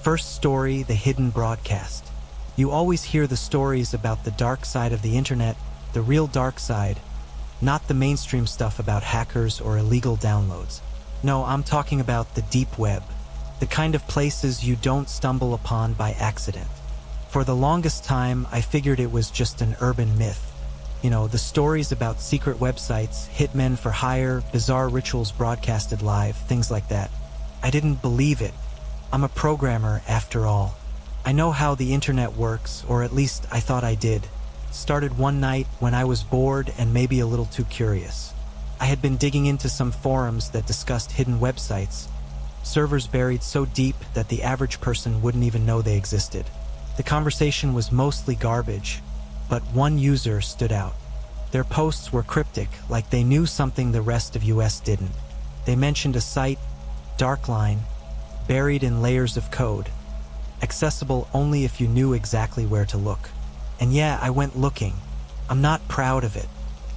First story, the hidden broadcast. You always hear the stories about the dark side of the internet, the real dark side, not the mainstream stuff about hackers or illegal downloads. No, I'm talking about the deep web, the kind of places you don't stumble upon by accident. For the longest time, I figured it was just an urban myth. You know, the stories about secret websites, hitmen for hire, bizarre rituals broadcasted live, things like that. I didn't believe it. I'm a programmer, after all. I know how the internet works, or at least I thought I did. Started one night when I was bored and maybe a little too curious. I had been digging into some forums that discussed hidden websites, servers buried so deep that the average person wouldn't even know they existed. The conversation was mostly garbage, but one user stood out. Their posts were cryptic, like they knew something the rest of US didn't. They mentioned a site, Darkline, buried in layers of code, accessible only if you knew exactly where to look. And yeah, I went looking. I'm not proud of it,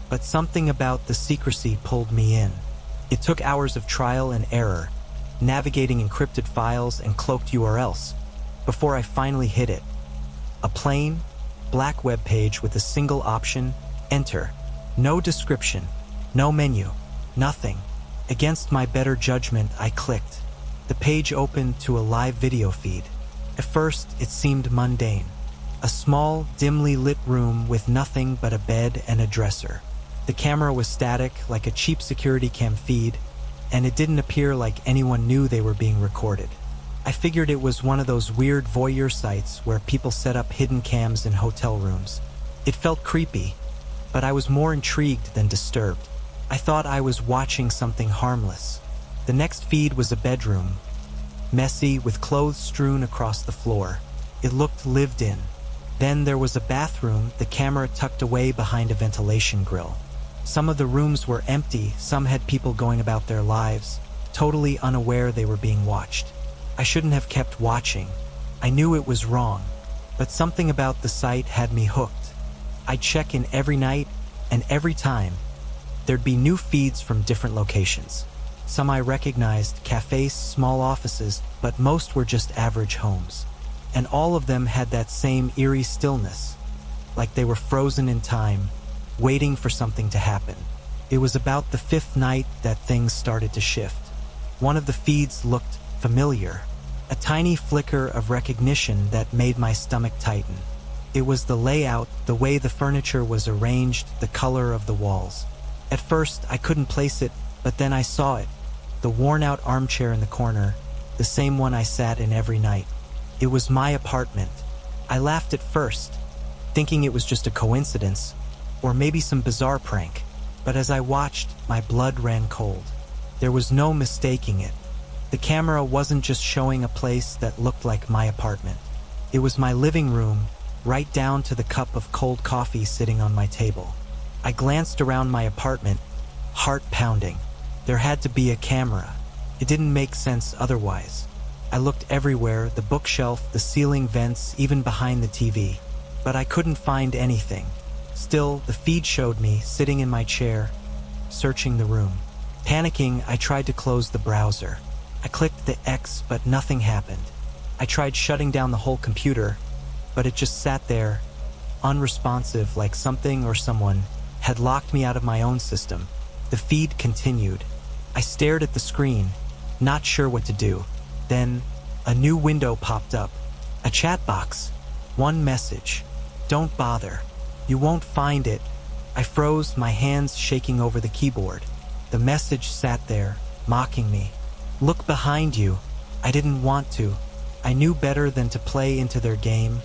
but something about the secrecy pulled me in. It took hours of trial and error, navigating encrypted files and cloaked URLs, before I finally hit it. A plain, black web page with a single option, enter. No description, no menu, nothing. Against my better judgment, I clicked. The page opened to a live video feed. At first, it seemed mundane. A small, dimly lit room with nothing but a bed and a dresser. The camera was static, like a cheap security cam feed, and it didn't appear like anyone knew they were being recorded. I figured it was one of those weird voyeur sites where people set up hidden cams in hotel rooms. It felt creepy, but I was more intrigued than disturbed. I thought I was watching something harmless. The next feed was a bedroom, messy, with clothes strewn across the floor. It looked lived in. Then there was a bathroom, the camera tucked away behind a ventilation grill. Some of the rooms were empty, some had people going about their lives, totally unaware they were being watched. I shouldn't have kept watching. I knew it was wrong, but something about the site had me hooked. I'd check in every night, and every time, there'd be new feeds from different locations. Some I recognized, cafes, small offices, but most were just average homes. And all of them had that same eerie stillness, like they were frozen in time, waiting for something to happen. It was about the fifth night that things started to shift. One of the feeds looked familiar, a tiny flicker of recognition that made my stomach tighten. It was the layout, the way the furniture was arranged, the color of the walls. At first, I couldn't place it, but then I saw it. The worn-out armchair in the corner, the same one I sat in every night. It was my apartment. I laughed at first, thinking it was just a coincidence, or maybe some bizarre prank. But as I watched, my blood ran cold. There was no mistaking it. The camera wasn't just showing a place that looked like my apartment. It was my living room, right down to the cup of cold coffee sitting on my table. I glanced around my apartment, heart pounding. There had to be a camera. It didn't make sense otherwise. I looked everywhere, the bookshelf, the ceiling vents, even behind the TV. But I couldn't find anything. Still, the feed showed me, sitting in my chair, searching the room. Panicking, I tried to close the browser. I clicked the X, but nothing happened. I tried shutting down the whole computer, but it just sat there, unresponsive, like something or someone had locked me out of my own system. The feed continued. I stared at the screen, not sure what to do. Then, a new window popped up. A chat box. One message. Don't bother. You won't find it. I froze, my hands shaking over the keyboard. The message sat there, mocking me. Look behind you. I didn't want to. I knew better than to play into their game,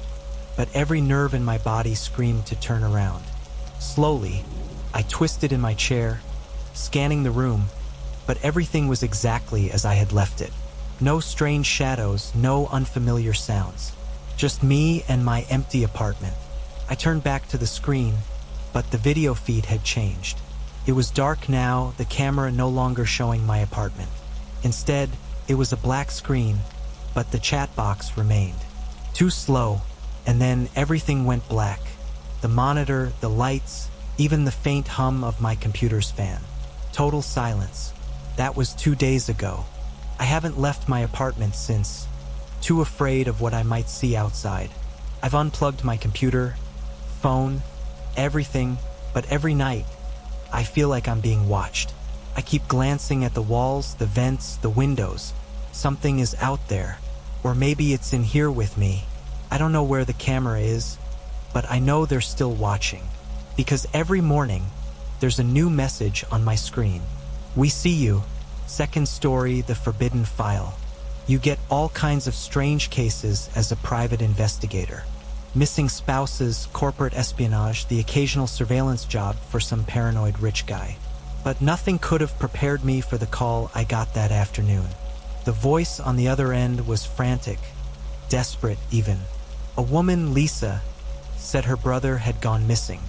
but every nerve in my body screamed to turn around. Slowly, I twisted in my chair, scanning the room, but everything was exactly as I had left it. No strange shadows, no unfamiliar sounds. Just me and my empty apartment. I turned back to the screen, but the video feed had changed. It was dark now, the camera no longer showing my apartment. Instead, it was a black screen, but the chat box remained. Too slow, and then everything went black. The monitor, the lights, even the faint hum of my computer's fan. Total silence. That was 2 days ago. I haven't left my apartment since. too afraid of what I might see outside. I've unplugged my computer, phone, everything, but every night, I feel like I'm being watched. I keep glancing at the walls, the vents, the windows. Something is out there. Or maybe it's in here with me. I don't know where the camera is, but I know they're still watching. Because every morning, there's a new message on my screen. We see you. Second story, the forbidden file. You get all kinds of strange cases as a private investigator. Missing spouses, corporate espionage, the occasional surveillance job for some paranoid rich guy. But nothing could have prepared me for the call I got that afternoon. The voice on the other end was frantic, desperate even. A woman, Lisa, said her brother had gone missing.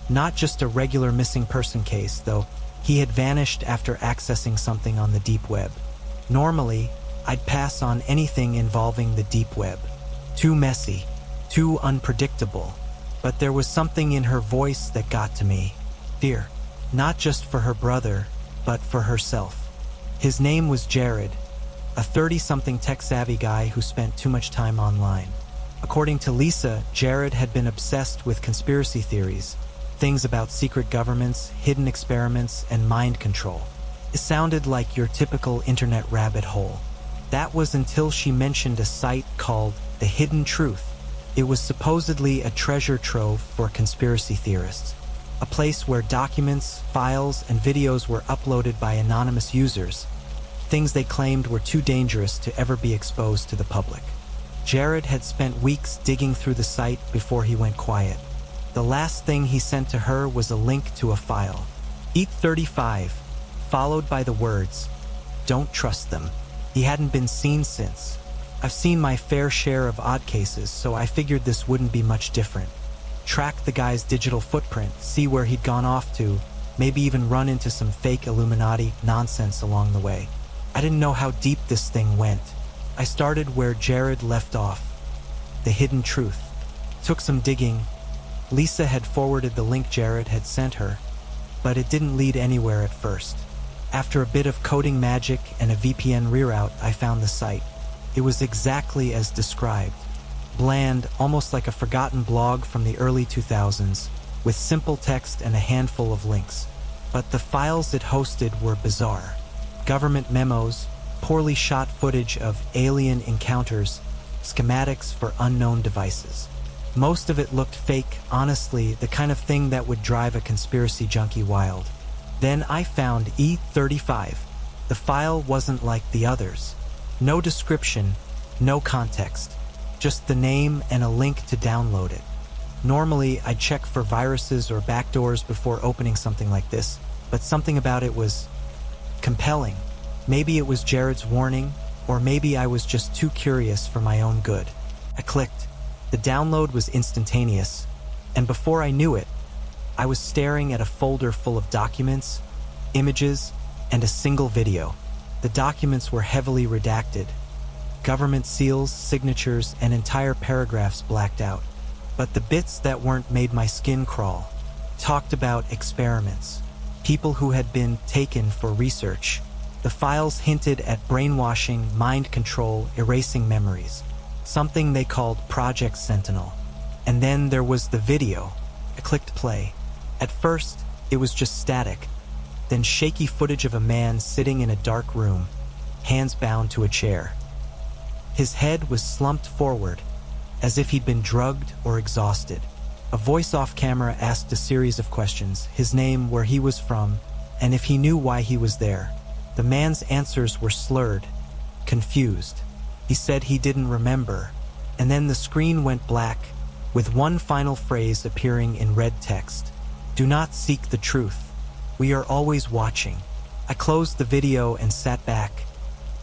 Not just a regular missing person case, though. He had vanished after accessing something on the deep web. Normally, I'd pass on anything involving the deep web. Too messy, too unpredictable. But there was something in her voice that got to me. Fear. Not just for her brother, but for herself. His name was Jared, a 30-something tech-savvy guy who spent too much time online. According to Lisa, Jared had been obsessed with conspiracy theories, things about secret governments, hidden experiments, and mind control. It sounded like your typical internet rabbit hole. That was until she mentioned a site called The Hidden Truth. It was supposedly a treasure trove for conspiracy theorists. A place where documents, files, and videos were uploaded by anonymous users, things they claimed were too dangerous to ever be exposed to the public. Jared had spent weeks digging through the site before he went quiet. The last thing he sent to her was a link to a file. EAT-35, followed by the words, "Don't trust them." He hadn't been seen since. I've seen my fair share of odd cases, so I figured this wouldn't be much different. Track the guy's digital footprint, see where he'd gone off to, maybe even run into some fake Illuminati nonsense along the way. I didn't know how deep this thing went. I started where Jared left off. The Hidden Truth. Took some digging. Lisa had forwarded the link Jared had sent her, but it didn't lead anywhere at first. After a bit of coding magic and a VPN reroute, I found the site. It was exactly as described. Bland, almost like a forgotten blog from the early 2000s, with simple text and a handful of links. But the files it hosted were bizarre. Government memos, poorly shot footage of alien encounters, schematics for unknown devices. Most of it looked fake, honestly, the kind of thing that would drive a conspiracy junkie wild. Then I found EAT-35. The file wasn't like the others. No description, no context. Just the name and a link to download it. Normally, I'd check for viruses or backdoors before opening something like this, but something about it was compelling. Maybe it was Jared's warning, or maybe I was just too curious for my own good. I clicked. The download was instantaneous, and before I knew it, I was staring at a folder full of documents, images, and a single video. The documents were heavily redacted. Government seals, signatures, and entire paragraphs blacked out. But the bits that weren't made my skin crawl. Talked about experiments. People who had been taken for research. The files hinted at brainwashing, mind control, erasing memories. Something they called Project Sentinel. And then there was the video. I clicked play. At first, it was just static. Then shaky footage of a man sitting in a dark room, hands bound to a chair. His head was slumped forward, as if he'd been drugged or exhausted. A voice off camera asked a series of questions, his name, where he was from, and if he knew why he was there. The man's answers were slurred, confused. He said he didn't remember, and then the screen went black, with one final phrase appearing in red text. "Do not seek the truth. We are always watching." I closed the video and sat back,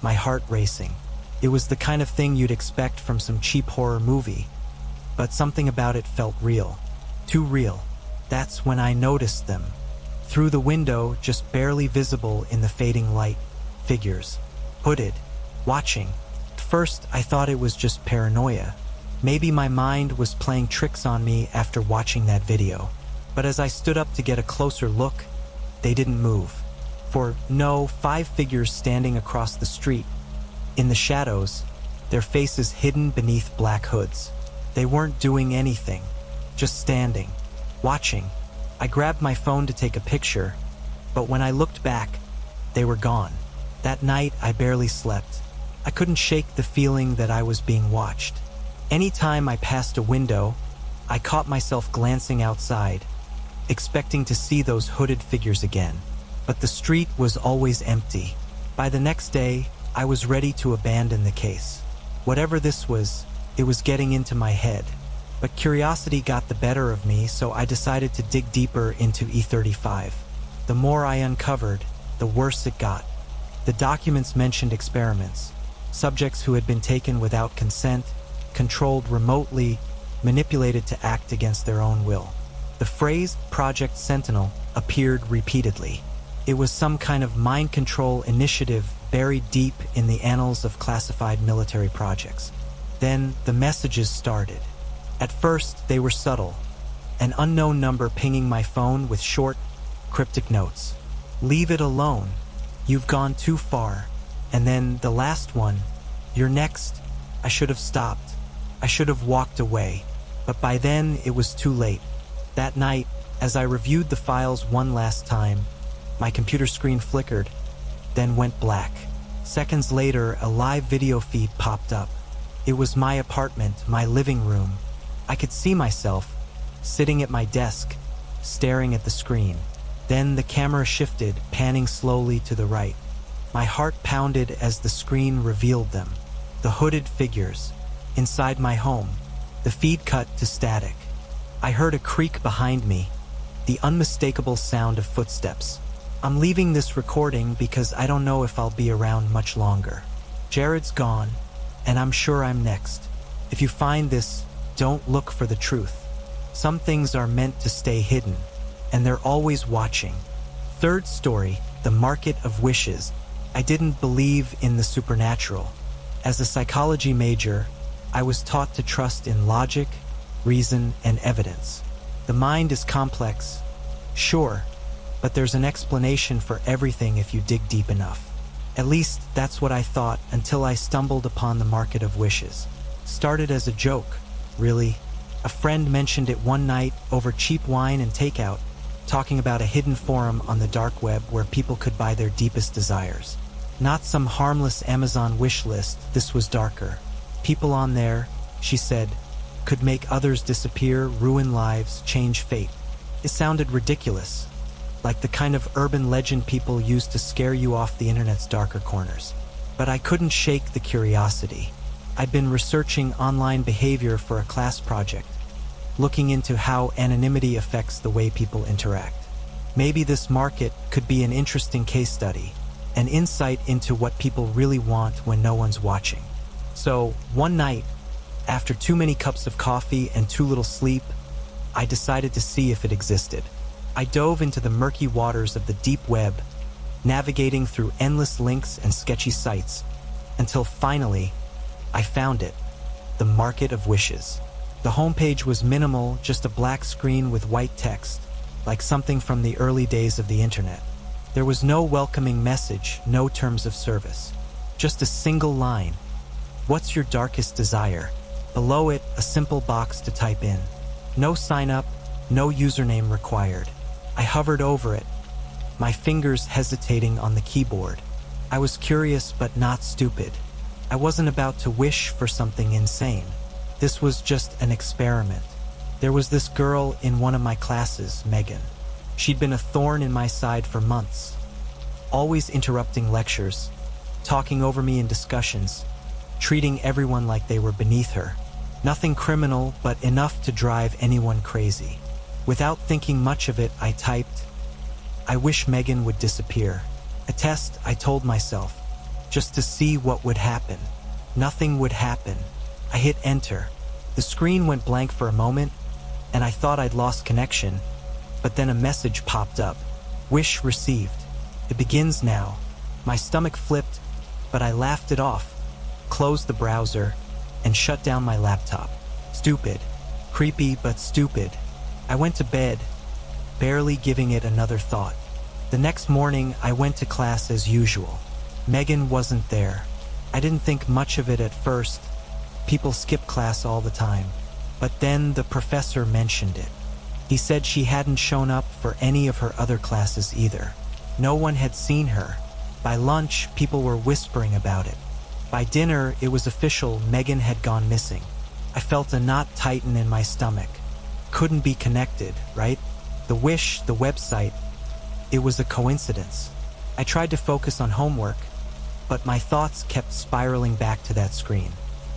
my heart racing. It was the kind of thing you'd expect from some cheap horror movie, but something about it felt real. Too real. That's when I noticed them. Through the window, just barely visible in the fading light, figures. Hooded. Watching. At first, I thought it was just paranoia. Maybe my mind was playing tricks on me after watching that video. But as I stood up to get a closer look, they didn't move. For no, 5 figures standing across the street. In the shadows, their faces hidden beneath black hoods. They weren't doing anything, just standing, watching. I grabbed my phone to take a picture, but when I looked back, they were gone. That night, I barely slept. I couldn't shake the feeling that I was being watched. Anytime I passed a window, I caught myself glancing outside, expecting to see those hooded figures again. But the street was always empty. By the next day, I was ready to abandon the case. Whatever this was, it was getting into my head. But curiosity got the better of me, so I decided to dig deeper into E35. The more I uncovered, the worse it got. The documents mentioned experiments, subjects who had been taken without consent, controlled remotely, manipulated to act against their own will. The phrase Project Sentinel appeared repeatedly. It was some kind of mind control initiative buried deep in the annals of classified military projects. Then the messages started. At first, they were subtle. An unknown number pinging my phone with short, cryptic notes. "Leave it alone. You've gone too far." And then the last one, "You're next." I should have stopped. I should have walked away. But by then, it was too late. That night, as I reviewed the files one last time, my computer screen flickered, then went black. Seconds later, a live video feed popped up. It was my apartment, my living room. I could see myself, sitting at my desk, staring at the screen. Then the camera shifted, panning slowly to the right. My heart pounded as the screen revealed them. The hooded figures, inside my home. The feed cut to static. I heard a creak behind me, the unmistakable sound of footsteps. I'm leaving this recording because I don't know if I'll be around much longer. Jared's gone, and I'm sure I'm next. If you find this, don't look for the truth. Some things are meant to stay hidden, and they're always watching. Third story, The Market of Wishes. I didn't believe in the supernatural. As a psychology major, I was taught to trust in logic, reason, and evidence. The mind is complex, sure, but there's an explanation for everything if you dig deep enough. At least that's what I thought until I stumbled upon the Market of Wishes. Started as a joke, really. A friend mentioned it one night over cheap wine and takeout, talking about a hidden forum on the dark web where people could buy their deepest desires. Not some harmless Amazon wish list, this was darker. People on there, she said, could make others disappear, ruin lives, change fate. It sounded ridiculous, like the kind of urban legend people use to scare you off the internet's darker corners. But I couldn't shake the curiosity. I'd been researching online behavior for a class project, looking into how anonymity affects the way people interact. Maybe this market could be an interesting case study, an insight into what people really want when no one's watching. So, one night, after too many cups of coffee and too little sleep, I decided to see if it existed. I dove into the murky waters of the deep web, navigating through endless links and sketchy sites, until finally, I found it, the Market of Wishes. The homepage was minimal, just a black screen with white text, like something from the early days of the internet. There was no welcoming message, no terms of service. Just a single line. "What's your darkest desire?" Below it, a simple box to type in. No sign-up, no username required. I hovered over it, my fingers hesitating on the keyboard. I was curious but not stupid. I wasn't about to wish for something insane. This was just an experiment. There was this girl in one of my classes, Megan. She'd been a thorn in my side for months, always interrupting lectures, talking over me in discussions, treating everyone like they were beneath her. Nothing criminal, but enough to drive anyone crazy. Without thinking much of it, I typed, "I wish Megan would disappear." A test, I told myself, just to see what would happen. Nothing would happen. I hit enter. The screen went blank for a moment, and I thought I'd lost connection, but then a message popped up. "Wish received. It begins now." My stomach flipped, but I laughed it off, closed the browser, and shut down my laptop. Stupid. Creepy, but stupid. I went to bed, barely giving it another thought. The next morning, I went to class as usual. Megan wasn't there. I didn't think much of it at first. People skip class all the time. But then the professor mentioned it. He said she hadn't shown up for any of her other classes either. No one had seen her. By lunch, people were whispering about it. By dinner, it was official, Megan had gone missing. I felt a knot tighten in my stomach. Couldn't be connected, right? The Wish, the website, it was a coincidence. I tried to focus on homework, but my thoughts kept spiraling back to that screen.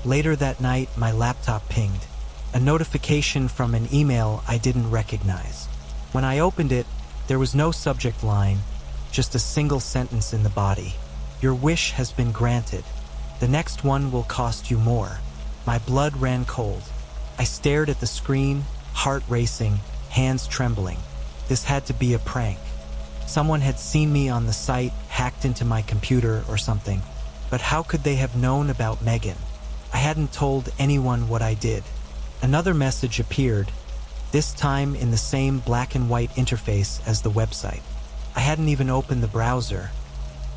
Later that night, my laptop pinged. A notification from an email I didn't recognize. When I opened it, there was no subject line, just a single sentence in the body. Your wish has been granted. The next one will cost you more. My blood ran cold. I stared at the screen, heart racing, hands trembling. This had to be a prank. Someone had seen me on the site, hacked into my computer or something. But how could they have known about Megan? I hadn't told anyone what I did. Another message appeared, this time in the same black and white interface as the website. I hadn't even opened the browser,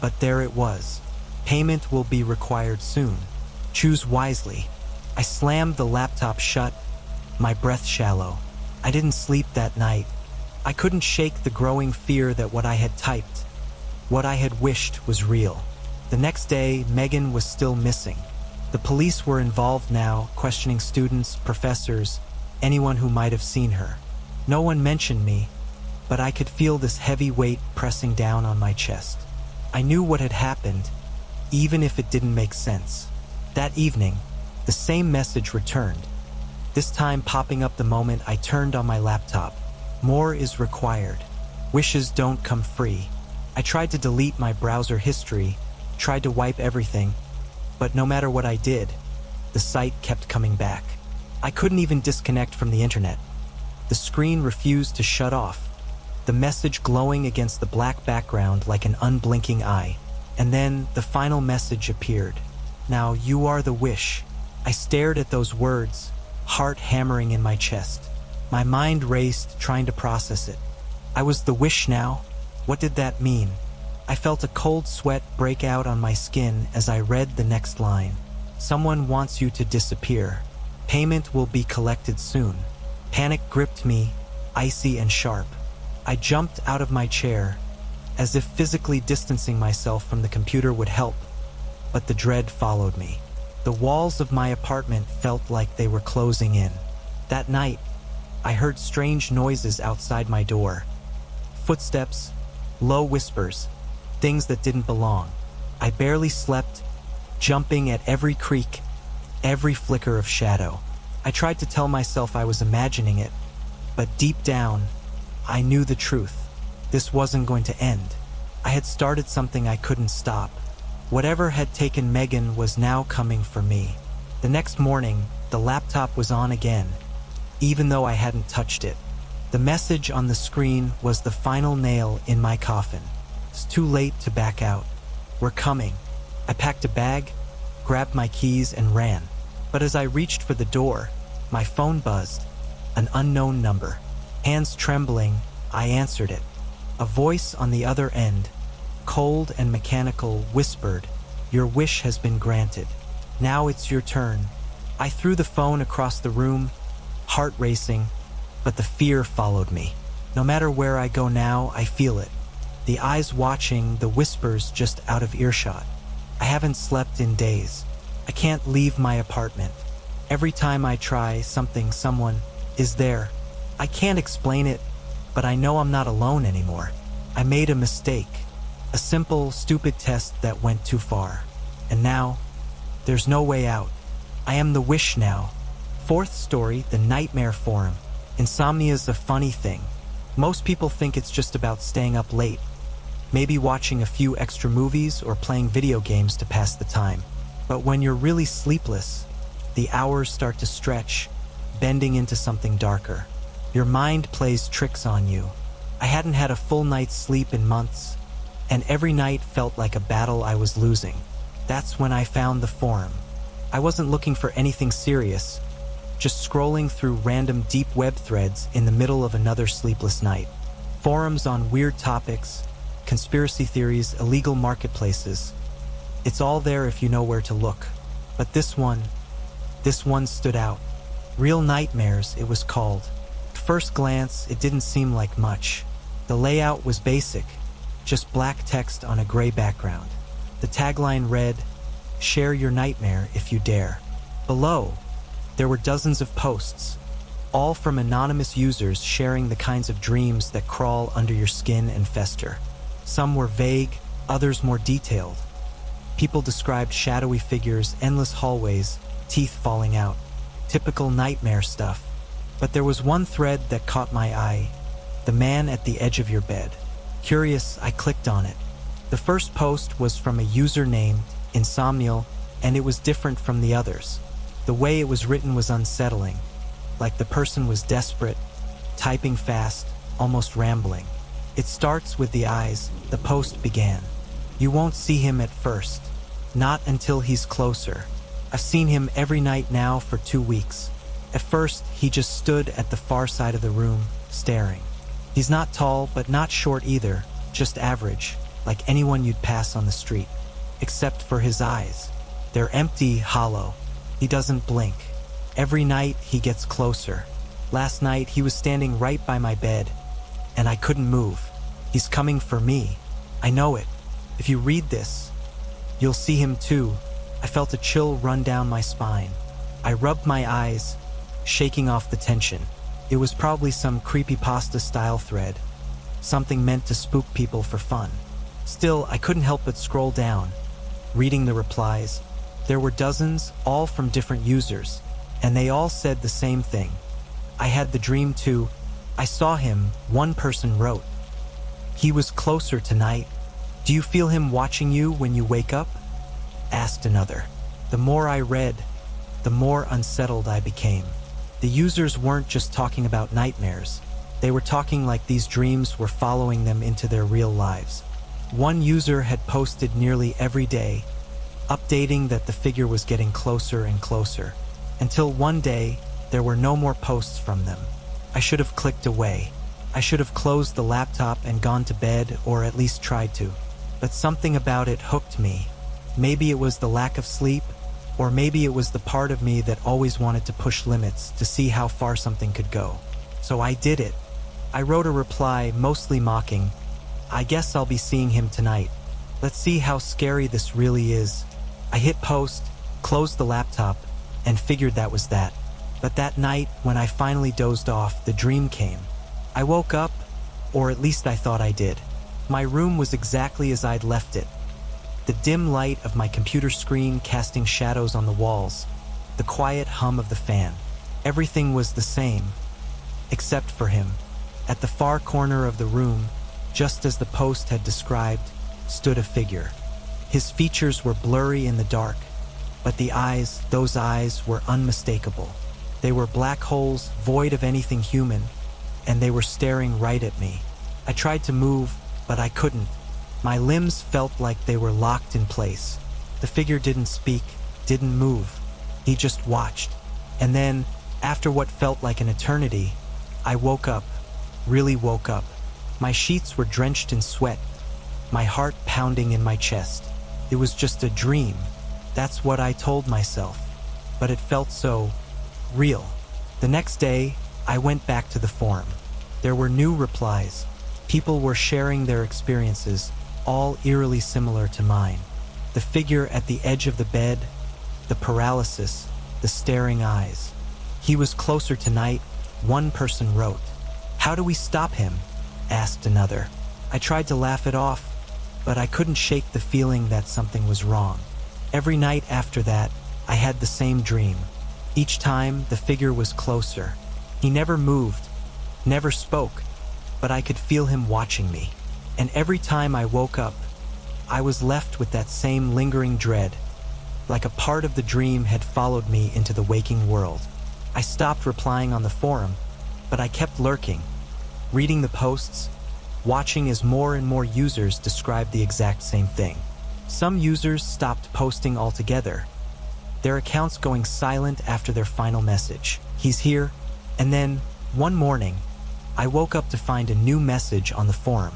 but there it was. Payment will be required soon. Choose wisely. I slammed the laptop shut, my breath shallow. I didn't sleep that night. I couldn't shake the growing fear that what I had typed, what I had wished, was real. The next day, Megan was still missing. The police were involved now, questioning students, professors, anyone who might have seen her. No one mentioned me, but I could feel this heavy weight pressing down on my chest. I knew what had happened, even if it didn't make sense. That evening, the same message returned, this time popping up the moment I turned on my laptop. More is required. Wishes don't come free. I tried to delete my browser history, tried to wipe everything, but no matter what I did, the site kept coming back. I couldn't even disconnect from the internet. The screen refused to shut off, the message glowing against the black background like an unblinking eye. And then the final message appeared. Now you are the wish. I stared at those words, heart hammering in my chest. My mind raced, trying to process it. I was the wish now? What did that mean? I felt a cold sweat break out on my skin as I read the next line. Someone wants you to disappear. Payment will be collected soon. Panic gripped me, icy and sharp. I jumped out of my chair, as if physically distancing myself from the computer would help, but the dread followed me. The walls of my apartment felt like they were closing in. That night, I heard strange noises outside my door. Footsteps, low whispers, things that didn't belong. I barely slept, jumping at every creak, every flicker of shadow. I tried to tell myself I was imagining it, but deep down, I knew the truth. This wasn't going to end. I had started something I couldn't stop. Whatever had taken Megan was now coming for me. The next morning, the laptop was on again, even though I hadn't touched it. The message on the screen was the final nail in my coffin. It's too late to back out. We're coming. I packed a bag, grabbed my keys, and ran. But as I reached for the door, my phone buzzed. An unknown number. Hands trembling, I answered it. A voice on the other end, cold and mechanical, whispered, "Your wish has been granted. Now it's your turn." I threw the phone across the room, heart racing, but the fear followed me. No matter where I go now, I feel it. The eyes watching, the whispers just out of earshot. I haven't slept in days. I can't leave my apartment. Every time I try, someone is there. I can't explain it, but I know I'm not alone anymore. I made a mistake. A simple, stupid test that went too far. And now, there's no way out. I am the wish now. Fourth story, the Nightmare Forum. Insomnia's a funny thing. Most people think it's just about staying up late, maybe watching a few extra movies or playing video games to pass the time. But when you're really sleepless, the hours start to stretch, bending into something darker. Your mind plays tricks on you. I hadn't had a full night's sleep in months, and every night felt like a battle I was losing. That's when I found the forum. I wasn't looking for anything serious, just scrolling through random deep web threads in the middle of another sleepless night. Forums on weird topics, conspiracy theories, illegal marketplaces. It's all there if you know where to look. But this one stood out. Real Nightmares, it was called. At first glance, it didn't seem like much. The layout was basic, just black text on a gray background. The tagline read, "Share your nightmare if you dare." Below, there were dozens of posts, all from anonymous users sharing the kinds of dreams that crawl under your skin and fester. Some were vague, others more detailed. People described shadowy figures, endless hallways, teeth falling out. Typical nightmare stuff. But there was one thread that caught my eye. The man at the edge of your bed. Curious, I clicked on it. The first post was from a user named Insomnial, and it was different from the others. The way it was written was unsettling, like the person was desperate, typing fast, almost rambling. It starts with the eyes, the post began. You won't see him at first, not until he's closer. I've seen him every night now for 2 weeks. At first, he just stood at the far side of the room, staring. He's not tall, but not short either, just average, like anyone you'd pass on the street. Except for his eyes. They're empty, hollow. He doesn't blink. Every night, he gets closer. Last night, he was standing right by my bed, and I couldn't move. He's coming for me. I know it. If you read this, you'll see him too. I felt a chill run down my spine. I rubbed my eyes, shaking off the tension. It was probably some creepypasta-style thread, something meant to spook people for fun. Still, I couldn't help but scroll down, reading the replies. There were dozens, all from different users, and they all said the same thing. I had the dream too. I saw him, one person wrote. He was closer tonight. Do you feel him watching you when you wake up? Asked another. The more I read, the more unsettled I became. The users weren't just talking about nightmares. They were talking like these dreams were following them into their real lives. One user had posted nearly every day, updating that the figure was getting closer and closer, until one day, there were no more posts from them. I should have clicked away. I should have closed the laptop and gone to bed, or at least tried to. But something about it hooked me. Maybe it was the lack of sleep, or maybe it was the part of me that always wanted to push limits to see how far something could go. So I did it. I wrote a reply, mostly mocking. I guess I'll be seeing him tonight. Let's see how scary this really is. I hit post, closed the laptop, and figured that was that. But that night, when I finally dozed off, the dream came. I woke up, or at least I thought I did. My room was exactly as I'd left it. The dim light of my computer screen casting shadows on the walls, the quiet hum of the fan. Everything was the same, except for him. At the far corner of the room, just as the post had described, stood a figure. His features were blurry in the dark, but the eyes, those eyes, were unmistakable. They were black holes, void of anything human, and they were staring right at me. I tried to move, but I couldn't. My limbs felt like they were locked in place. The figure didn't speak, didn't move. He just watched. And then, after what felt like an eternity, I woke up, really woke up. My sheets were drenched in sweat, my heart pounding in my chest. It was just a dream. That's what I told myself. But it felt so real. The next day, I went back to the forum. There were new replies. People were sharing their experiences, all eerily similar to mine. The figure at the edge of the bed, the paralysis, the staring eyes. He was closer tonight, one person wrote. How do we stop him? Asked another. I tried to laugh it off, but I couldn't shake the feeling that something was wrong. Every night after that, I had the same dream. Each time, the figure was closer. He never moved, never spoke, but I could feel him watching me. And every time I woke up, I was left with that same lingering dread, like a part of the dream had followed me into the waking world. I stopped replying on the forum, but I kept lurking, reading the posts, watching as more and more users described the exact same thing. Some users stopped posting altogether, their accounts going silent after their final message. He's here. And then, one morning, I woke up to find a new message on the forum.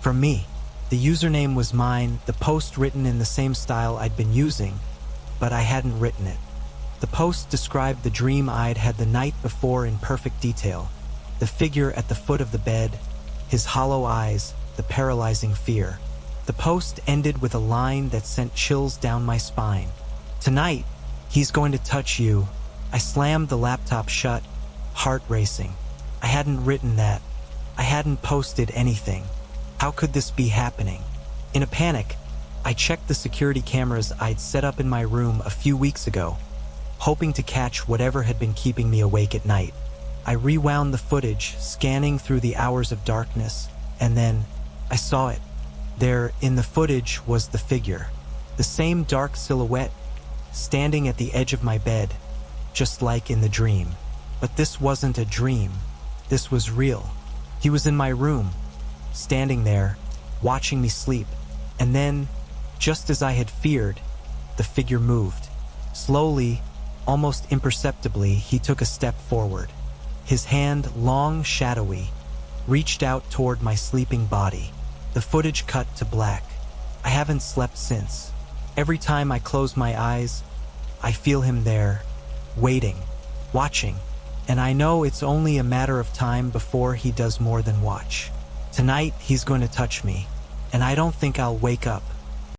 From me. The username was mine, the post written in the same style I'd been using, but I hadn't written it. The post described the dream I'd had the night before in perfect detail. The figure at the foot of the bed, his hollow eyes, the paralyzing fear. The post ended with a line that sent chills down my spine. "Tonight, he's going to touch you." I slammed the laptop shut, heart racing. I hadn't written that. I hadn't posted anything. How could this be happening? In a panic, I checked the security cameras I'd set up in my room a few weeks ago, hoping to catch whatever had been keeping me awake at night. I rewound the footage, scanning through the hours of darkness, and then I saw it. There, in the footage, was the figure. The same dark silhouette, standing at the edge of my bed, just like in the dream. But this wasn't a dream. This was real. He was in my room, standing there, watching me sleep. And then, just as I had feared, the figure moved. Slowly, almost imperceptibly, he took a step forward. His hand, long, shadowy, reached out toward my sleeping body. The footage cut to black. I haven't slept since. Every time I close my eyes, I feel him there, waiting, watching, and I know it's only a matter of time before he does more than watch. Tonight, he's going to touch me, and I don't think I'll wake up.